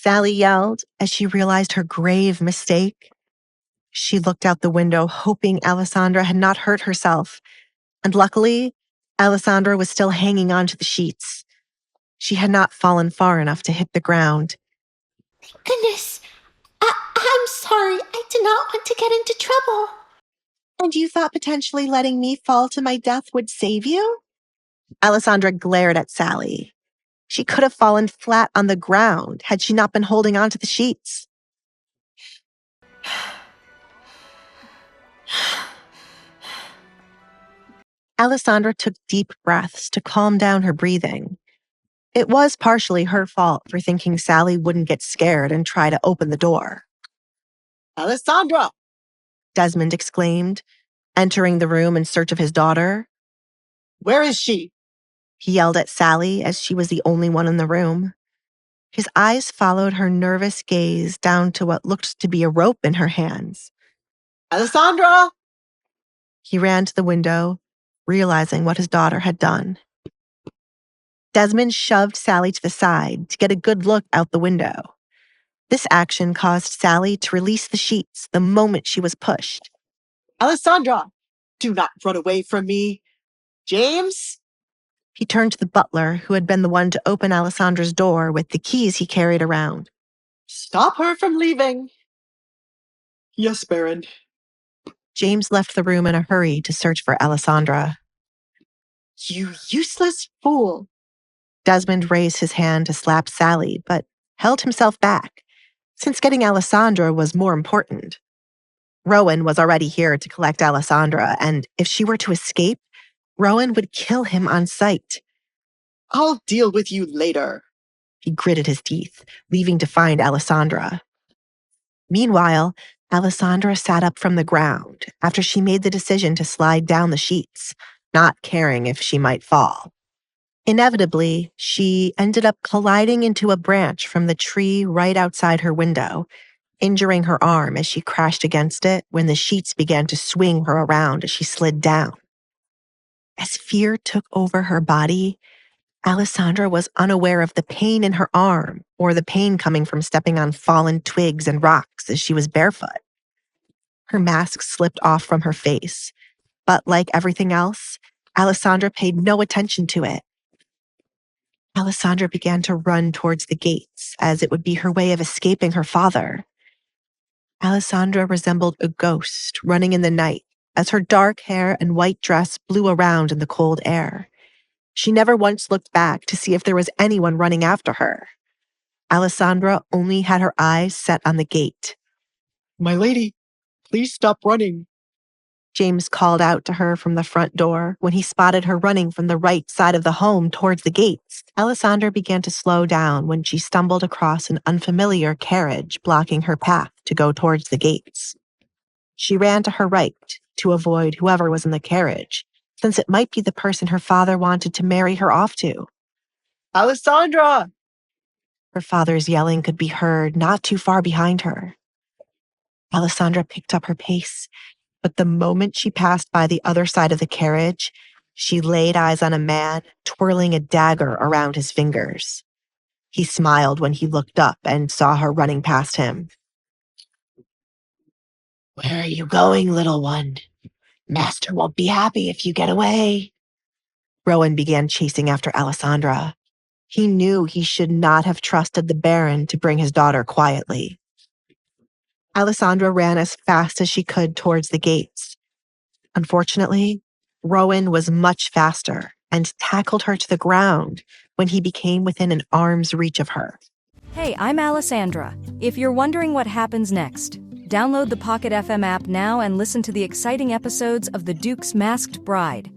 Sally yelled as she realized her grave mistake. She looked out the window, hoping Alessandra had not hurt herself. And luckily, Alessandra was still hanging onto the sheets. She had not fallen far enough to hit the ground. Goodness, I'm sorry. I did not want to get into trouble. And you thought potentially letting me fall to my death would save you? Alessandra glared at Sally. She could have fallen flat on the ground had she not been holding onto the sheets. Alessandra took deep breaths to calm down her breathing. It was partially her fault for thinking Sally wouldn't get scared and try to open the door. Alessandra! Desmond exclaimed, entering the room in search of his daughter. Where is she? He yelled at Sally as she was the only one in the room. His eyes followed her nervous gaze down to what looked to be a rope in her hands. Alessandra! He ran to the window, realizing what his daughter had done. Desmond shoved Sally to the side to get a good look out the window. This action caused Sally to release the sheets the moment she was pushed. Alessandra, do not run away from me. James? He turned to the butler who had been the one to open Alessandra's door with the keys he carried around. Stop her from leaving. Yes, Baron. James left the room in a hurry to search for Alessandra. You useless fool. Desmond raised his hand to slap Sally, but held himself back, since getting Alessandra was more important. Rowan was already here to collect Alessandra, and if she were to escape, Rowan would kill him on sight. I'll deal with you later. He gritted his teeth, leaving to find Alessandra. Meanwhile, Alessandra sat up from the ground after she made the decision to slide down the sheets, not caring if she might fall. Inevitably, she ended up colliding into a branch from the tree right outside her window, injuring her arm as she crashed against it when the sheets began to swing her around as she slid down. As fear took over her body, Alessandra was unaware of the pain in her arm or the pain coming from stepping on fallen twigs and rocks as she was barefoot. Her mask slipped off from her face, but like everything else, Alessandra paid no attention to it. Alessandra began to run towards the gates, as it would be her way of escaping her father. Alessandra resembled a ghost running in the night as her dark hair and white dress blew around in the cold air. She never once looked back to see if there was anyone running after her. Alessandra only had her eyes set on the gate. My lady, please stop running. James called out to her from the front door when he spotted her running from the right side of the home towards the gates. Alessandra began to slow down when she stumbled across an unfamiliar carriage blocking her path to go towards the gates. She ran to her right to avoid whoever was in the carriage, since it might be the person her father wanted to marry her off to. Alessandra! Her father's yelling could be heard not too far behind her. Alessandra picked up her pace, but the moment she passed by the other side of the carriage, she laid eyes on a man twirling a dagger around his fingers. He smiled when he looked up and saw her running past him. Where are you going, little one? Master won't be happy if you get away. Rowan began chasing after Alessandra. He knew he should not have trusted the Baron to bring his daughter quietly. Alessandra ran as fast as she could towards the gates. Unfortunately, Rowan was much faster and tackled her to the ground when he became within an arm's reach of her. Hey, I'm Alessandra. If you're wondering what happens next, download the Pocket FM app now and listen to the exciting episodes of The Duke's Masked Bride.